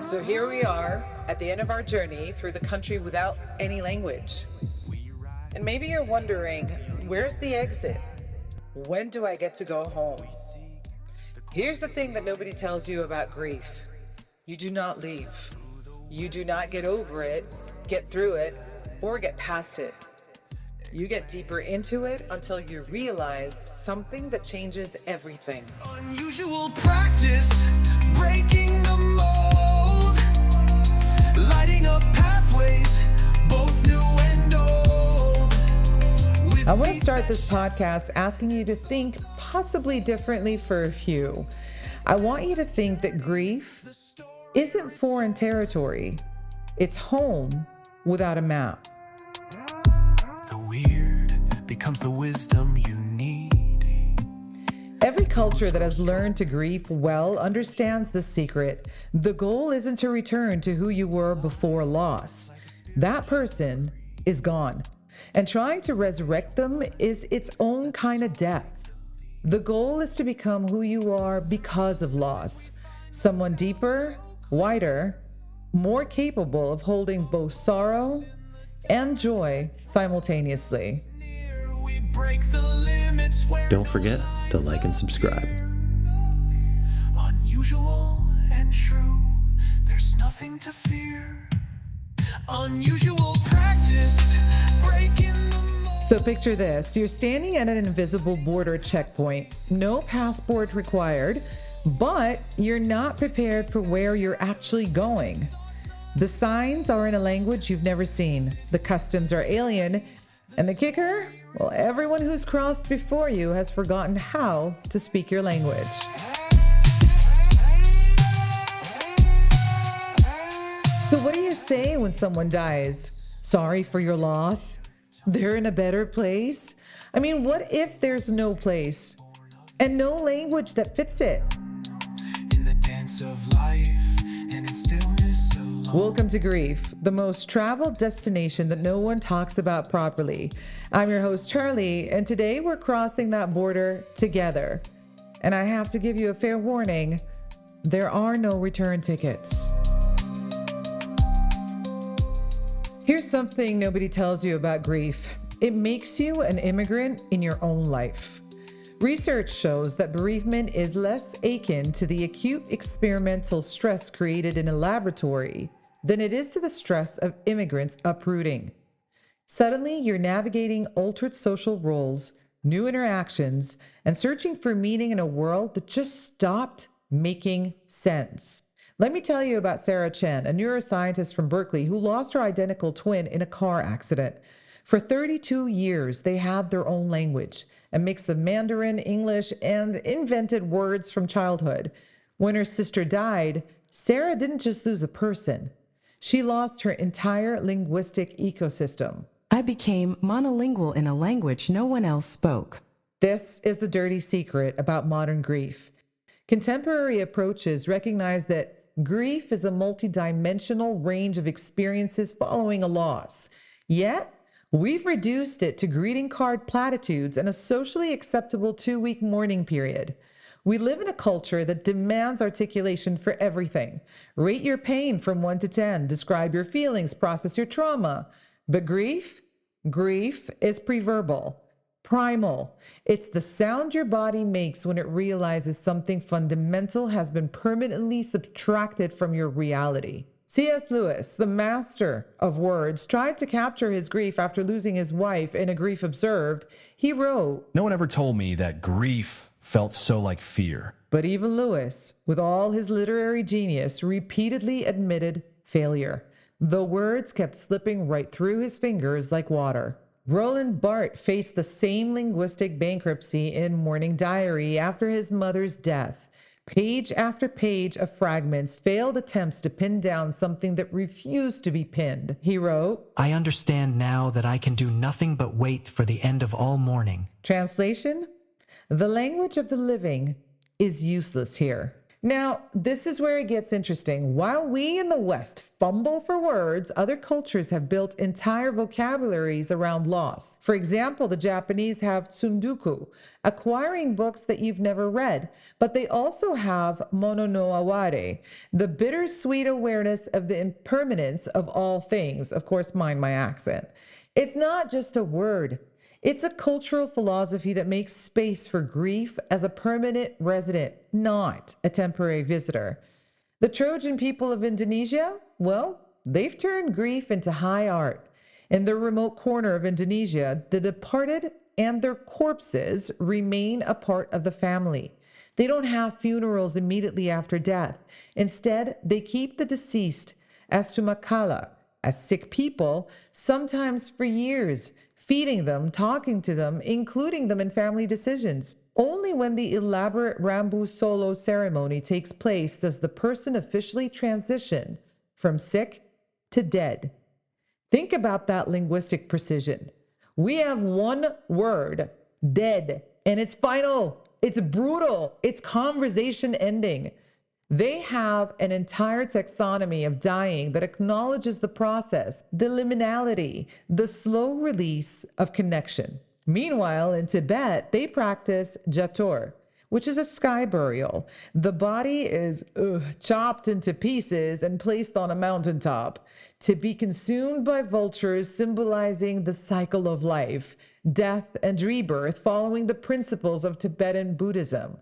So here we are at the end of our journey through the country without any language. And maybe you're wondering, where's the exit? When do I get to go home? Here's the thing that nobody tells you about grief. You do not leave. You do not get over it, get through it, or get past it. You get deeper into it until you realize something that changes everything. Unusual practice, breaking the mold, lighting up pathways, both new and old. I want to start this podcast asking you to think possibly differently for a few. I want you to think that grief isn't foreign territory. It's home without a map. The weird becomes the wisdom you need. Every culture that has learned to grieve well understands the secret. The goal isn't to return to who you were before loss. That person is gone. And trying to resurrect them is its own kind of death. The goal is to become who you are because of loss. Someone deeper, wider, more capable of holding both sorrow and joy simultaneously. Don't forget to like and subscribe. Unusual and true, there's nothing to fear. Unusual practice, breaking the mold. So picture this, you're standing at an invisible border checkpoint, no passport required, but you're not prepared for where you're actually going. The signs are in a language you've never seen. The customs are alien. And the kicker? Well, everyone who's crossed before you has forgotten how to speak your language. So what do you say when someone dies? Sorry for your loss? They're in a better place? I mean, what if there's no place and no language that fits it? In the dance of life and in stillness alone. Welcome to Grief, the most traveled destination that no one talks about properly. I'm your host, Charlie, and today we're crossing that border together. And I have to give you a fair warning, there are no return tickets. Here's something nobody tells you about grief. It makes you an immigrant in your own life. Research shows that bereavement is less akin to the acute experimental stress created in a laboratory than it is to the stress of immigrants uprooting. Suddenly, you're navigating altered social roles, new interactions, and searching for meaning in a world that just stopped making sense. Let me tell you about Sarah Chen, a neuroscientist from Berkeley who lost her identical twin in a car accident. For 32 years, they had their own language, a mix of Mandarin, English, and invented words from childhood. When her sister died, Sarah didn't just lose a person. She lost her entire linguistic ecosystem. I became monolingual in a language no one else spoke. This is the dirty secret about modern grief. Contemporary approaches recognize that grief is a multidimensional range of experiences following a loss. Yet, we've reduced it to greeting card platitudes and a socially acceptable 2-week mourning period. We live in a culture that demands articulation for everything. Rate your pain from 1 to 10, describe your feelings, process your trauma. But grief is preverbal, primal. It's the sound your body makes when it realizes something fundamental has been permanently subtracted from your reality. C.S. Lewis, the master of words, tried to capture his grief after losing his wife in A Grief Observed. He wrote, "No one ever told me that grief felt so like fear." But even Lewis, with all his literary genius, repeatedly admitted failure. The words kept slipping right through his fingers like water. Roland Barthes faced the same linguistic bankruptcy in Mourning Diary after his mother's death. Page after page of fragments, failed attempts to pin down something that refused to be pinned. He wrote, I understand now that I can do nothing but wait for the end of all mourning. Translation: the language of the living is useless here. Now, this is where it gets interesting. While we in the West fumble for words, other cultures have built entire vocabularies around loss. For example, the Japanese have tsunduku, acquiring books that you've never read, but they also have mono no aware, the bittersweet awareness of the impermanence of all things. Of course, mind my accent. It's not just a word. It's a cultural philosophy that makes space for grief as a permanent resident, not a temporary visitor. The Trojan people of Indonesia, well, they've turned grief into high art. In the remote corner of Indonesia, the departed and their corpses remain a part of the family. They don't have funerals immediately after death. Instead, they keep the deceased as tumakala, as sick people, sometimes for years, feeding them, talking to them, including them in family decisions. Only when the elaborate Rambu Solo ceremony takes place does the person officially transition from sick to dead. Think about that linguistic precision. We have one word, dead, and it's final, it's brutal, it's conversation ending. They have an entire taxonomy of dying that acknowledges the process, the liminality, the slow release of connection. Meanwhile, in Tibet, they practice jator, which is a sky burial. The body is chopped into pieces and placed on a mountaintop to be consumed by vultures, symbolizing the cycle of life, death, and rebirth, following the principles of Tibetan Buddhism.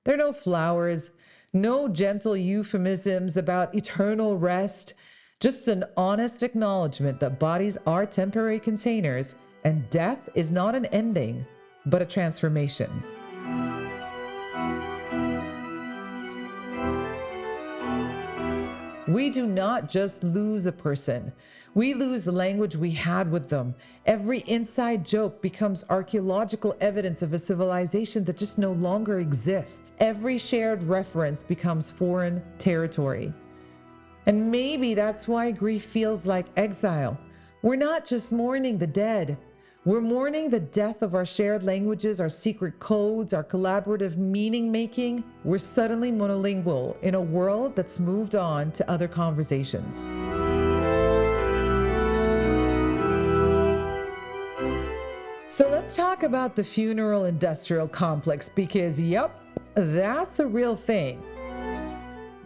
There are no flowers, no gentle euphemisms about eternal rest, just an honest acknowledgement that bodies are temporary containers and death is not an ending, but a transformation. We do not just lose a person. We lose the language we had with them. Every inside joke becomes archaeological evidence of a civilization that just no longer exists. Every shared reference becomes foreign territory. And maybe that's why grief feels like exile. We're not just mourning the dead. We're mourning the death of our shared languages, our secret codes, our collaborative meaning making. We're suddenly monolingual in a world that's moved on to other conversations. So let's talk about the funeral industrial complex because, yep, that's a real thing.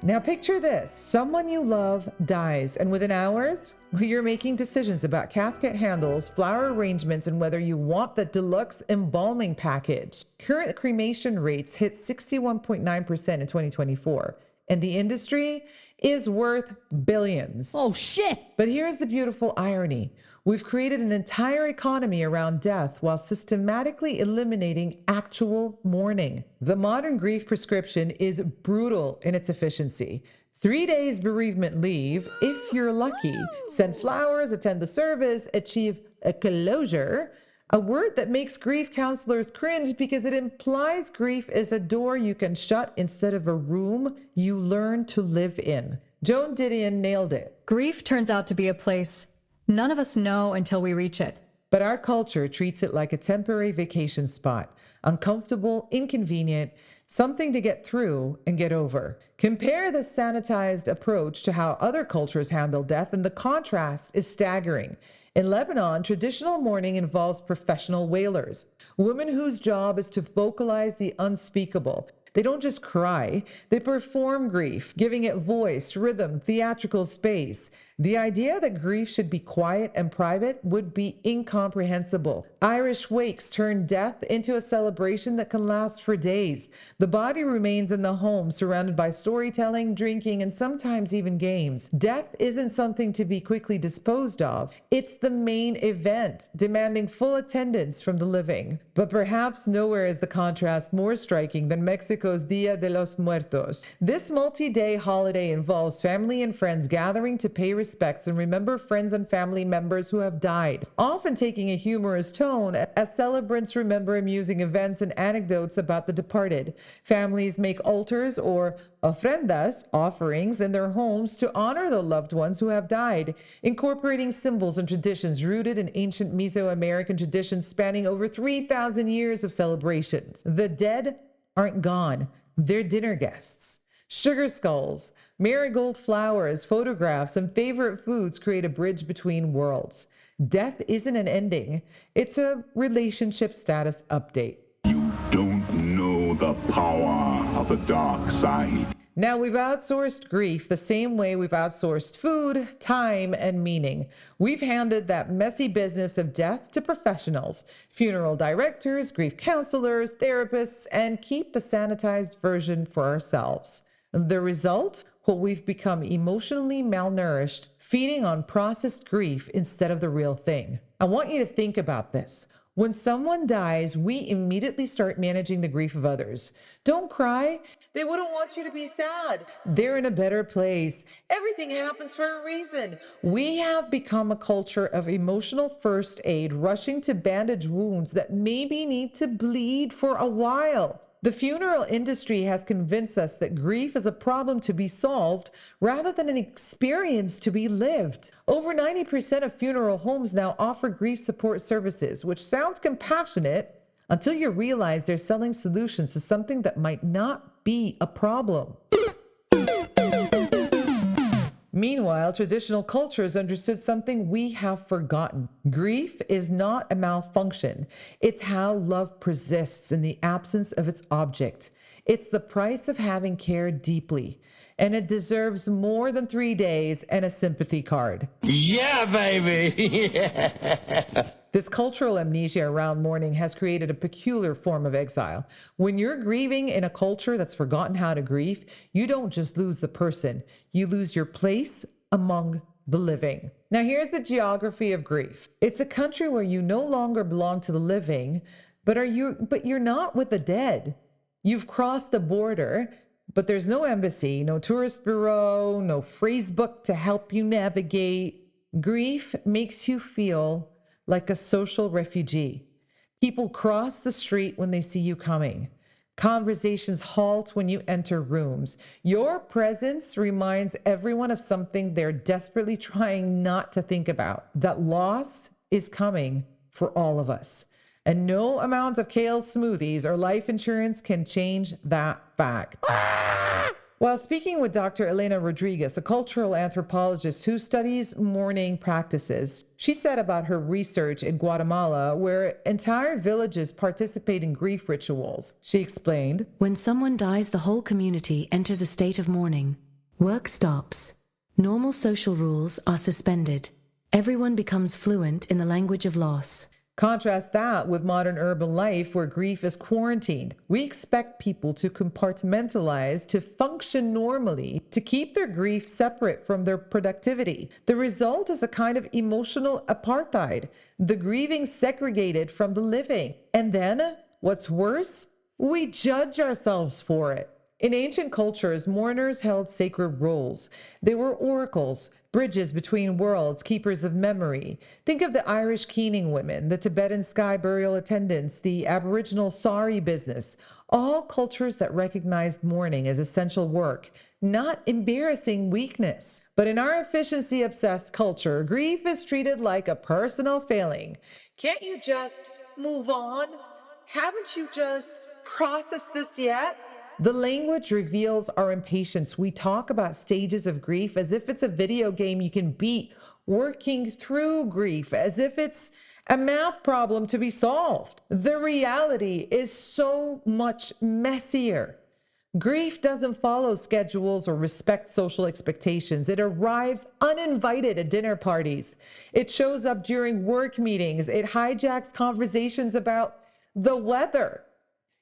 Now picture this, someone you love dies, and within hours, you're making decisions about casket handles, flower arrangements, and whether you want the deluxe embalming package. Current cremation rates hit 61.9% in 2024, and the industry is worth billions. Oh shit! But here's the beautiful irony. We've created an entire economy around death while systematically eliminating actual mourning. The modern grief prescription is brutal in its efficiency. 3 days bereavement leave, if you're lucky. Send flowers, attend the service, achieve a closure. A word that makes grief counselors cringe because it implies grief is a door you can shut instead of a room you learn to live in. Joan Didion nailed it. Grief turns out to be a place none of us know until we reach it. But our culture treats it like a temporary vacation spot, uncomfortable, inconvenient, something to get through and get over. Compare the sanitized approach to how other cultures handle death, and the contrast is staggering. In Lebanon, traditional mourning involves professional wailers, women whose job is to vocalize the unspeakable. They don't just cry, they perform grief, giving it voice, rhythm, theatrical space. The idea that grief should be quiet and private would be incomprehensible. Irish wakes turn death into a celebration that can last for days. The body remains in the home, surrounded by storytelling, drinking, and sometimes even games. Death isn't something to be quickly disposed of. It's the main event, demanding full attendance from the living. But perhaps nowhere is the contrast more striking than Mexico's Dia de los Muertos. This multi-day holiday involves family and friends gathering to pay respects and remember friends and family members who have died, often taking a humorous tone as celebrants remember amusing events and anecdotes about the departed. Families make altars or ofrendas, offerings, in their homes to honor the loved ones who have died, incorporating symbols and traditions rooted in ancient Mesoamerican traditions spanning over 3,000 years of celebrations. The dead aren't gone, they're dinner guests. Sugar skulls, marigold flowers, photographs, and favorite foods create a bridge between worlds. Death isn't an ending, it's a relationship status update. You don't know the power of the dark side. Now, we've outsourced grief the same way we've outsourced food, time, and meaning. We've handed that messy business of death to professionals, funeral directors, grief counselors, therapists, and keep the sanitized version for ourselves. The result? Well, we've become emotionally malnourished, feeding on processed grief instead of the real thing. I want you to think about this. When someone dies, we immediately start managing the grief of others. Don't cry. They wouldn't want you to be sad. They're in a better place. Everything happens for a reason. We have become a culture of emotional first aid, rushing to bandage wounds that maybe need to bleed for a while. The funeral industry has convinced us that grief is a problem to be solved rather than an experience to be lived. Over 90% of funeral homes now offer grief support services, which sounds compassionate until you realize they're selling solutions to something that might not be a problem. Meanwhile, traditional cultures understood something we have forgotten. Grief is not a malfunction. It's how love persists in the absence of its object. It's the price of having cared deeply, and it deserves more than 3 days and a sympathy card. Yeah, baby! This cultural amnesia around mourning has created a peculiar form of exile. When you're grieving in a culture that's forgotten how to grieve, you don't just lose the person, you lose your place among the living. Now, here's the geography of grief. It's a country where you no longer belong to the living, but you're not with the dead. You've crossed the border, but there's no embassy, no tourist bureau, no phrase book to help you navigate. Grief makes you feel like a social refugee. People cross the street when they see you coming. Conversations halt when you enter rooms. Your presence reminds everyone of something they're desperately trying not to think about. That loss is coming for all of us. And no amount of kale smoothies or life insurance can change that fact. While speaking with Dr. Elena Rodriguez, a cultural anthropologist who studies mourning practices, she said about her research in Guatemala, where entire villages participate in grief rituals. She explained, When someone dies, the whole community enters a state of mourning. Work stops. Normal social rules are suspended. Everyone becomes fluent in the language of loss. Contrast that with modern urban life where grief is quarantined. We expect people to compartmentalize, to function normally, to keep their grief separate from their productivity. The result is a kind of emotional apartheid, the grieving segregated from the living. And then, what's worse, we judge ourselves for it. In ancient cultures, mourners held sacred roles. They were oracles, bridges between worlds, keepers of memory. Think of the Irish keening women, the Tibetan sky burial attendants, the Aboriginal sari business, all cultures that recognized mourning as essential work, not embarrassing weakness. But in our efficiency-obsessed culture, grief is treated like a personal failing. Can't you just move on? Haven't you just processed this yet? The language reveals our impatience. We talk about stages of grief as if it's a video game you can beat, working through grief as if it's a math problem to be solved. The reality is so much messier. Grief doesn't follow schedules or respect social expectations. It arrives uninvited at dinner parties. It shows up during work meetings. It hijacks conversations about the weather.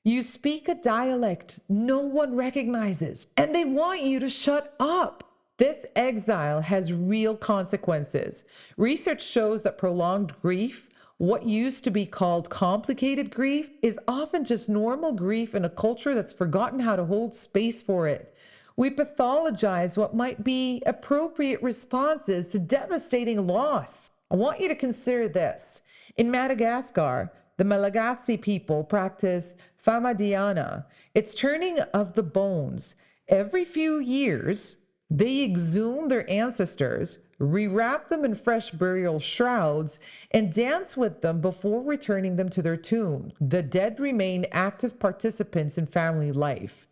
You speak a dialect no one recognizes, and they want you to shut up. This exile has real consequences. Research shows that prolonged grief, what used to be called complicated grief, is often just normal grief in a culture that's forgotten how to hold space for it. We pathologize what might be appropriate responses to devastating loss. I want you to consider this. In Madagascar, the Malagasy people practice famadiana. It's turning of the bones. Every few years, they exhume their ancestors, rewrap them in fresh burial shrouds, and dance with them before returning them to their tomb. The dead remain active participants in family life.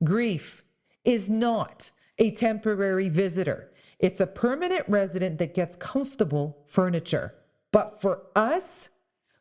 Grief is not a temporary visitor. It's a permanent resident that gets comfortable furniture. But for us,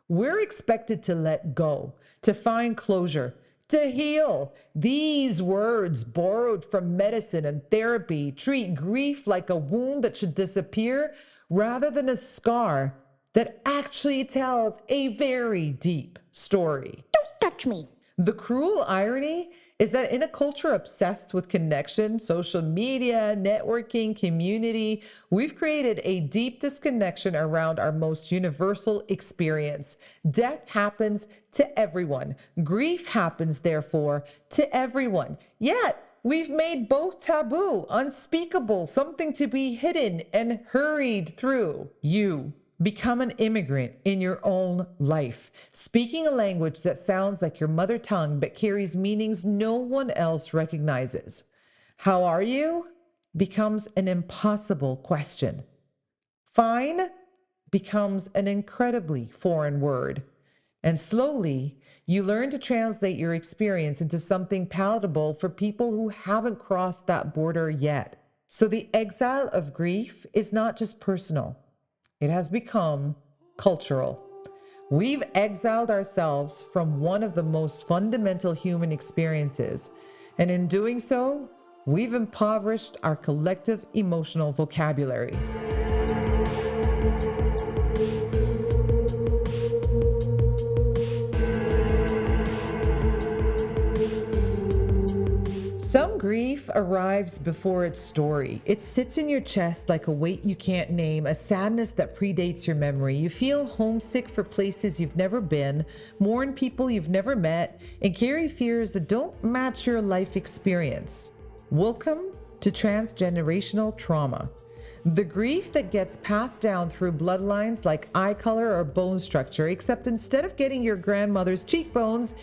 we're expected to let go, to find closure, to heal. These words, borrowed from medicine and therapy, treat grief like a wound that should disappear rather than a scar that actually tells a very deep story. Don't touch me. The cruel irony is that in a culture obsessed with connection, social media, networking, community, we've created a deep disconnection around our most universal experience. Death happens to everyone. Grief happens, therefore, to everyone. Yet, we've made both taboo, unspeakable, something to be hidden and hurried through. You become an immigrant in your own life, speaking a language that sounds like your mother tongue but carries meanings no one else recognizes. How are you? Becomes an impossible question. Fine becomes an incredibly foreign word. And slowly, you learn to translate your experience into something palatable for people who haven't crossed that border yet. So the exile of grief is not just personal. It has become cultural. We've exiled ourselves from one of the most fundamental human experiences, and in doing so, we've impoverished our collective emotional vocabulary. Some grief arrives before its story. It sits in your chest like a weight you can't name, a sadness that predates your memory. You feel homesick for places you've never been, mourn people you've never met, and carry fears that don't match your life experience. Welcome to transgenerational trauma. The grief that gets passed down through bloodlines like eye color or bone structure, except instead of getting your grandmother's cheekbones,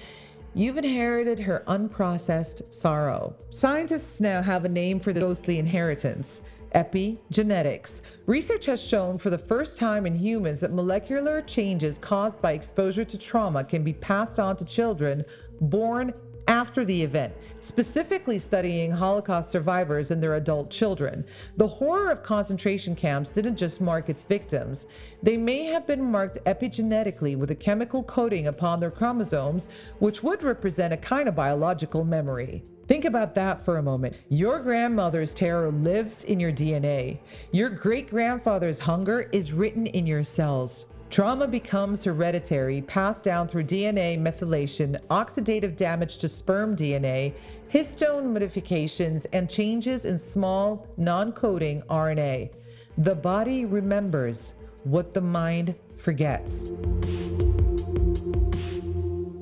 you've inherited her unprocessed sorrow. Scientists now have a name for the ghostly inheritance: epigenetics. Research has shown for the first time in humans that molecular changes caused by exposure to trauma can be passed on to children born after the event, specifically studying Holocaust survivors and their adult children. The horror of concentration camps didn't just mark its victims. They may have been marked epigenetically with a chemical coating upon their chromosomes, which would represent a kind of biological memory. Think about that for a moment. Your grandmother's terror lives in your DNA. Your great-grandfather's hunger is written in your cells. Trauma becomes hereditary, passed down through DNA methylation, oxidative damage to sperm DNA, histone modifications, and changes in small, non-coding RNA. The body remembers what the mind forgets.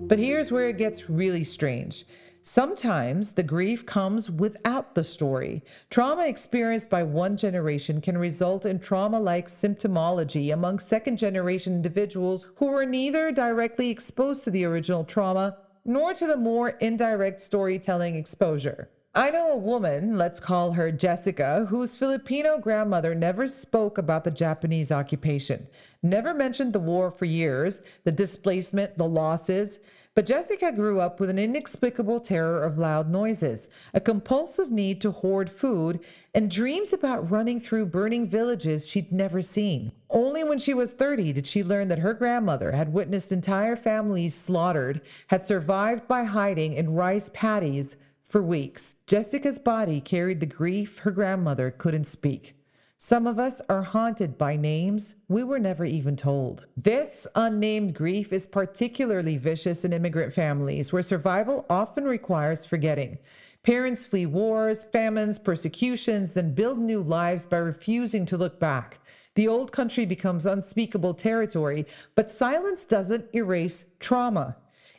But here's where it gets really strange. Sometimes the grief comes without the story. Trauma experienced by one generation can result in trauma-like symptomology among second-generation individuals who were neither directly exposed to the original trauma nor to the more indirect storytelling exposure. I know a woman, let's call her Jessica, whose Filipino grandmother never spoke about the Japanese occupation, never mentioned the war for years, the displacement, the losses. But Jessica grew up with an inexplicable terror of loud noises, a compulsive need to hoard food, and dreams about running through burning villages she'd never seen. Only when she was 30 did she learn that her grandmother had witnessed entire families slaughtered, had survived by hiding in rice paddies for weeks. Jessica's body carried the grief her grandmother couldn't speak. Some of us are haunted by names we were never even told. This unnamed grief is particularly vicious in immigrant families, where survival often requires forgetting. Parents flee wars, famines, persecutions, then build new lives by refusing to look back. The old country becomes unspeakable territory, but silence doesn't erase trauma.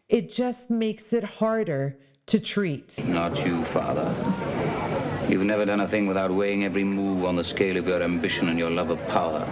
It just makes it harder to treat. Not you, Father. You've never done a thing without weighing every move on the scale of your ambition and your love of power.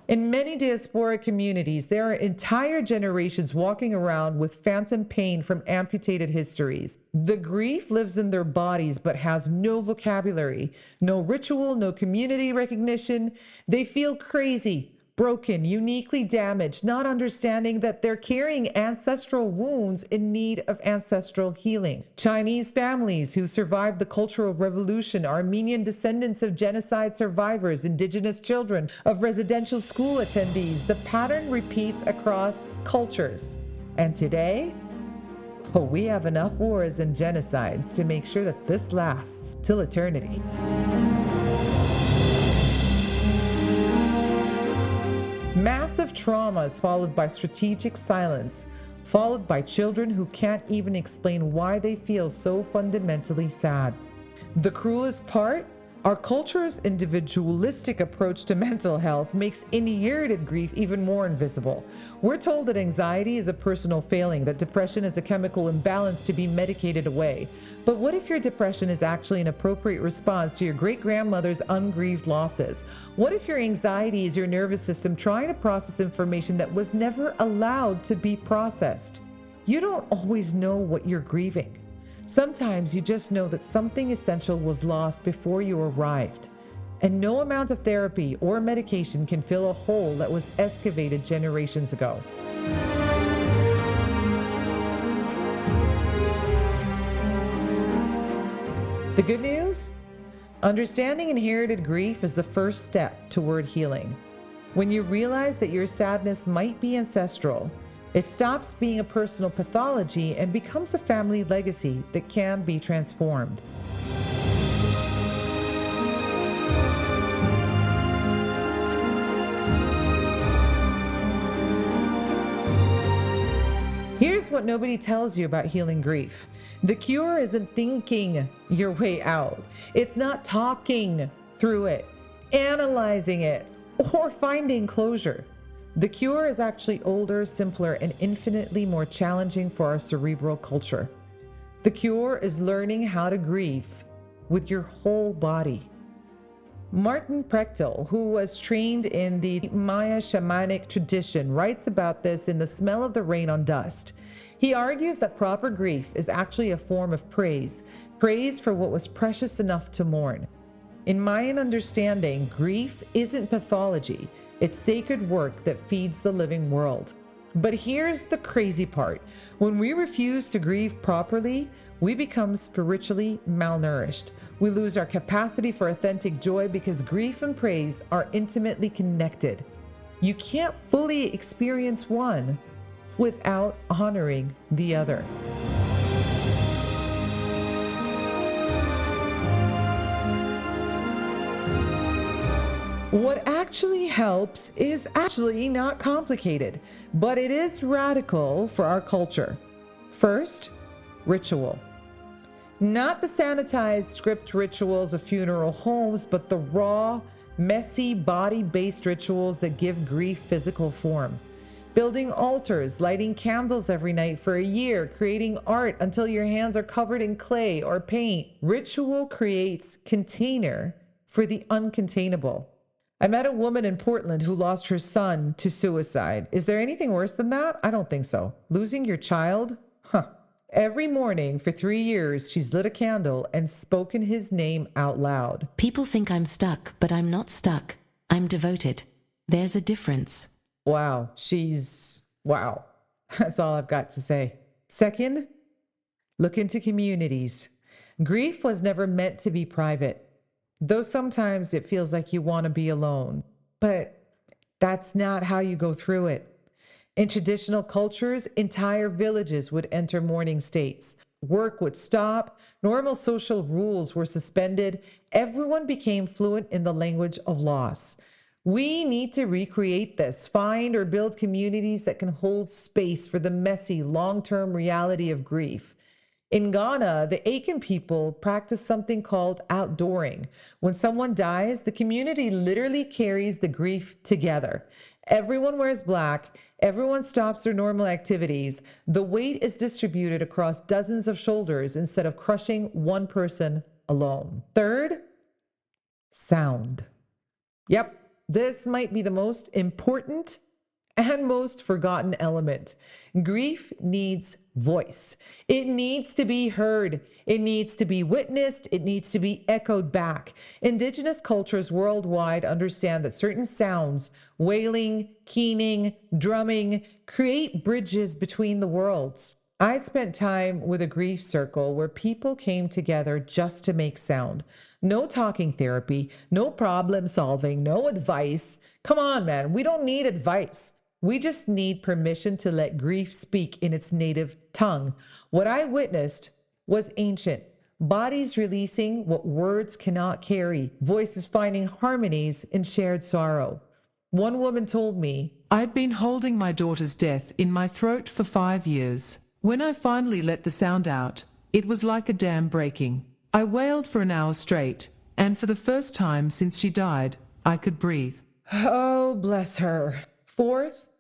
In many diaspora communities, there are entire generations walking around with phantom pain from amputated histories. The grief lives in their bodies but has no vocabulary, no ritual, no community recognition. They feel crazy, broken, uniquely damaged, not understanding that they're carrying ancestral wounds in need of ancestral healing. Chinese families who survived the Cultural Revolution, Armenian descendants of genocide survivors, indigenous children of residential school attendees. The pattern repeats across cultures. And today, we have enough wars and genocides to make sure that this lasts till eternity. Massive traumas followed by strategic silence, followed by children who can't even explain why they feel so fundamentally sad. The cruelest part? Our culture's individualistic approach to mental health makes inherited grief even more invisible. We're told that anxiety is a personal failing, that depression is a chemical imbalance to be medicated away. But what if your depression is actually an appropriate response to your great-grandmother's ungrieved losses? What if your anxiety is your nervous system trying to process information that was never allowed to be processed? You don't always know what you're grieving. Sometimes you just know that something essential was lost before you arrived. And no amount of therapy or medication can fill a hole that was excavated generations ago. The good news? Understanding inherited grief is the first step toward healing. When you realize that your sadness might be ancestral, it stops being a personal pathology and becomes a family legacy that can be transformed. Here's what nobody tells you about healing grief. The cure isn't thinking your way out. It's not talking through it, analyzing it, or finding closure. The cure is actually older, simpler, and infinitely more challenging for our cerebral culture. The cure is learning how to grieve with your whole body. Martin Prechtel, who was trained in the Maya shamanic tradition, writes about this in The Smell of the Rain on Dust. He argues that proper grief is actually a form of praise for what was precious enough to mourn. In Mayan understanding, grief isn't pathology. It's sacred work that feeds the living world. But here's the crazy part. When we refuse to grieve properly, we become spiritually malnourished. We lose our capacity for authentic joy because grief and praise are intimately connected. You can't fully experience one without honoring the other. What actually helps is actually not complicated, but it is radical for our culture. First, ritual. Not the sanitized script rituals of funeral homes, but the raw, messy, body-based rituals that give grief physical form. Building altars, lighting candles every night for a year, creating art until your hands are covered in clay or paint. Ritual creates container for the uncontainable. I met a woman in Portland who lost her son to suicide. Is there anything worse than that? I don't think so. Losing your child? Every morning for 3 years, she's lit a candle and spoken his name out loud. People think I'm stuck, but I'm not stuck. I'm devoted. There's a difference. Wow. Wow. That's all I've got to say. Second, look into communities. Grief was never meant to be private. Though sometimes it feels like you want to be alone, but that's not how you go through it. In traditional cultures, entire villages would enter mourning states. Work would stop. Normal social rules were suspended. Everyone became fluent in the language of loss. We need to recreate this, find or build communities that can hold space for the messy, long-term reality of grief. In Ghana, the Akan people practice something called outdooring. When someone dies, the community literally carries the grief together. Everyone wears black. Everyone stops their normal activities. The weight is distributed across dozens of shoulders instead of crushing one person alone. Third, sound. Yep, this might be the most important and most forgotten element. Grief needs voice. It needs to be heard. It needs to be witnessed. It needs to be echoed back. Indigenous cultures worldwide understand that certain sounds, wailing, keening, drumming, create bridges between the worlds. I spent time with a grief circle where people came together just to make sound. No talking therapy, no problem solving, no advice. Come on, man, we don't need advice. We just need permission to let grief speak in its native tongue. What I witnessed was ancient. Bodies releasing what words cannot carry, voices finding harmonies in shared sorrow. One woman told me, "I'd been holding my daughter's death in my throat for 5 years. When I finally let the sound out, it was like a dam breaking. I wailed for an hour straight, and for the first time since she died, I could breathe." Oh, bless her. Fourth,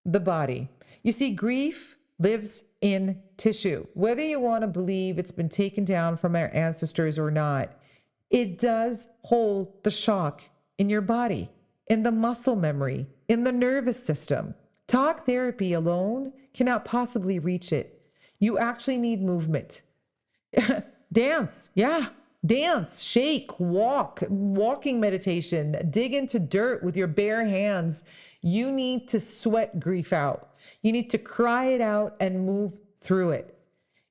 the body. You see, grief lives in tissue. Whether you want to believe it's been taken down from our ancestors or not, it does hold the shock in your body, in the muscle memory, in the nervous system. Talk therapy alone cannot possibly reach it. You actually need movement. Dance, yeah. Dance, shake, walk, walking meditation, dig into dirt with your bare hands. You need to sweat grief out. You need to cry it out and move through it.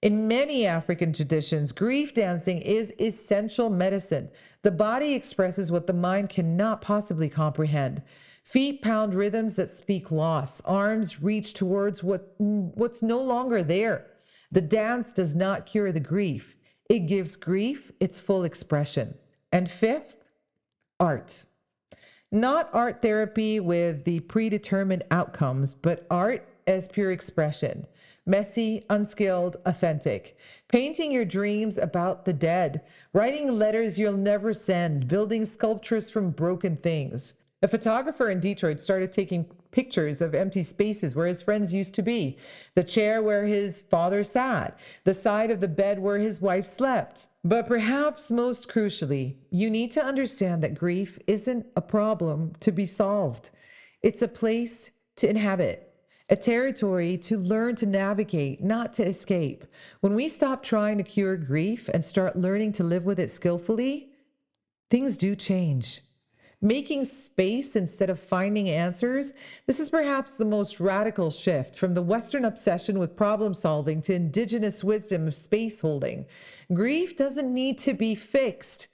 In many African traditions, grief dancing is essential medicine. The body expresses what the mind cannot possibly comprehend. Feet pound rhythms that speak loss. Arms reach towards what's no longer there. The dance does not cure the grief. It gives grief its full expression. And fifth, art. Not art therapy with the predetermined outcomes, but art as pure expression. Messy, unskilled, authentic. Painting your dreams about the dead. Writing letters you'll never send. Building sculptures from broken things. A photographer in Detroit started taking pictures of empty spaces where his friends used to be, the chair where his father sat, the side of the bed where his wife slept. But perhaps most crucially, you need to understand that grief isn't a problem to be solved. It's a place to inhabit, a territory to learn to navigate, not to escape. When we stop trying to cure grief and start learning to live with it skillfully, things do change. Making space instead of finding answers, this is perhaps the most radical shift from the Western obsession with problem solving to indigenous wisdom of space holding. Grief doesn't need to be fixed.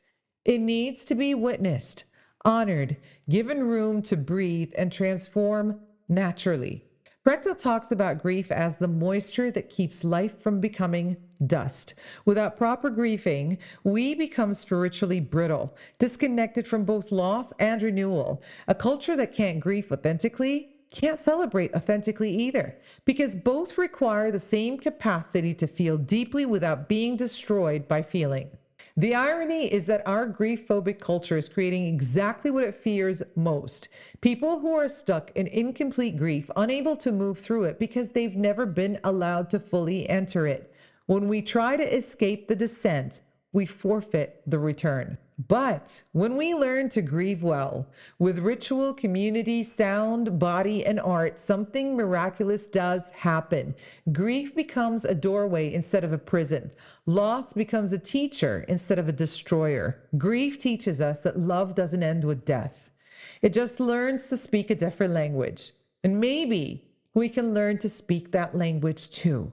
It needs to be witnessed, honored, given room to breathe and transform naturally. Prechtel talks about grief as the moisture that keeps life from becoming dust. Without proper grieving, we become spiritually brittle, disconnected from both loss and renewal. A culture that can't grieve authentically can't celebrate authentically either, because both require the same capacity to feel deeply without being destroyed by feeling. The irony is that our grief-phobic culture is creating exactly what it fears most. People who are stuck in incomplete grief, unable to move through it because they've never been allowed to fully enter it. When we try to escape the descent, we forfeit the return. But when we learn to grieve well, with ritual, community, sound, body, and art, something miraculous does happen. Grief becomes a doorway instead of a prison. Loss becomes a teacher instead of a destroyer. Grief teaches us that love doesn't end with death. It just learns to speak a different language. And maybe we can learn to speak that language too.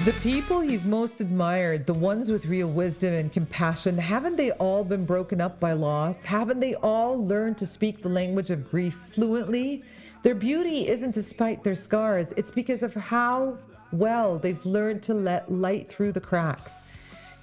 The people you've most admired, the ones with real wisdom and compassion, haven't they all been broken up by loss? Haven't they all learned to speak the language of grief fluently? Their beauty isn't despite their scars. It's because of how well they've learned to let light through the cracks.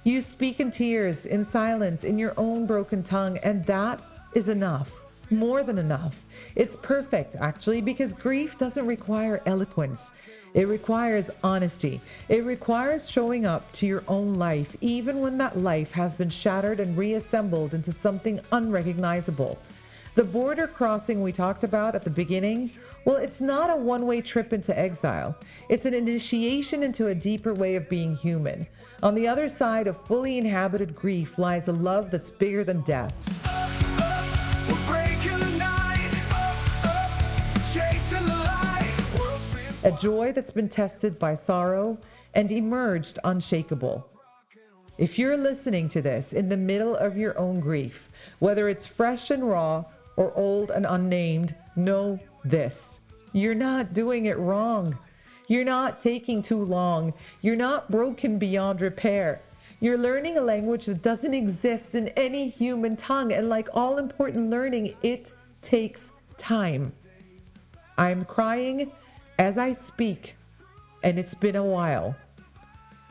You speak in tears, in silence, in your own broken tongue, and that is enough. More than enough. It's perfect, actually, because grief doesn't require eloquence. It requires honesty. It requires showing up to your own life, even when that life has been shattered and reassembled into something unrecognizable. The border crossing we talked about at the beginning, well, it's not a one-way trip into exile. It's an initiation into a deeper way of being human. On the other side of fully inhabited grief lies a love that's bigger than death. A joy that's been tested by sorrow and emerged unshakable. If you're listening to this in the middle of your own grief, whether it's fresh and raw or old and unnamed, know this: you're not doing it wrong. You're not taking too long. You're not broken beyond repair. You're learning a language that doesn't exist in any human tongue, and like all important learning, it takes time. I'm crying as I speak, and it's been a while.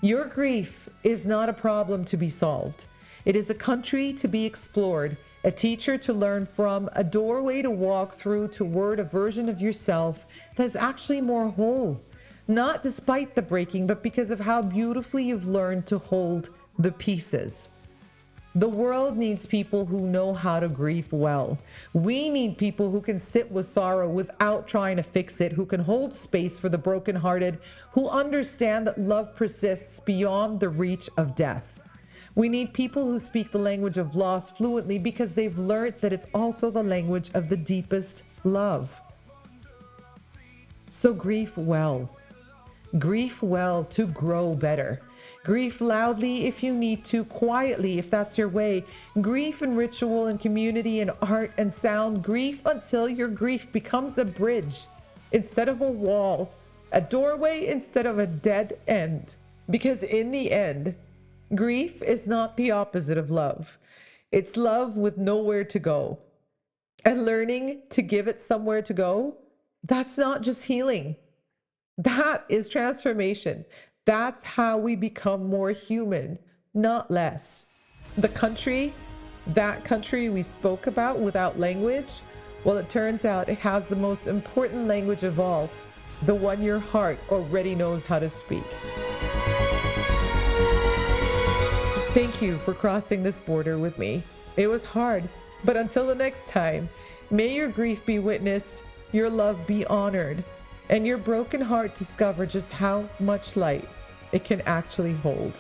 Your grief is not a problem to be solved. It is a country to be explored, a teacher to learn from, a doorway to walk through toward a version of yourself that's actually more whole. Not despite the breaking, but because of how beautifully you've learned to hold the pieces. The world needs people who know how to grieve well. We need people who can sit with sorrow without trying to fix it, who can hold space for the brokenhearted, who understand that love persists beyond the reach of death. We need people who speak the language of loss fluently because they've learned that it's also the language of the deepest love. So grieve well. Grieve well to grow better. Grieve loudly if you need to, quietly if that's your way. Grieve in ritual and community and art and sound. Grieve until your grief becomes a bridge instead of a wall, a doorway instead of a dead end. Because in the end, grief is not the opposite of love. It's love with nowhere to go. And learning to give it somewhere to go, that's not just healing. That is transformation. That's how we become more human, not less. That country we spoke about without language, well, it turns out it has the most important language of all, the one your heart already knows how to speak. Thank you for crossing this border with me. It was hard, but until the next time, may your grief be witnessed, your love be honored, and your broken heart discover just how much light it can actually hold.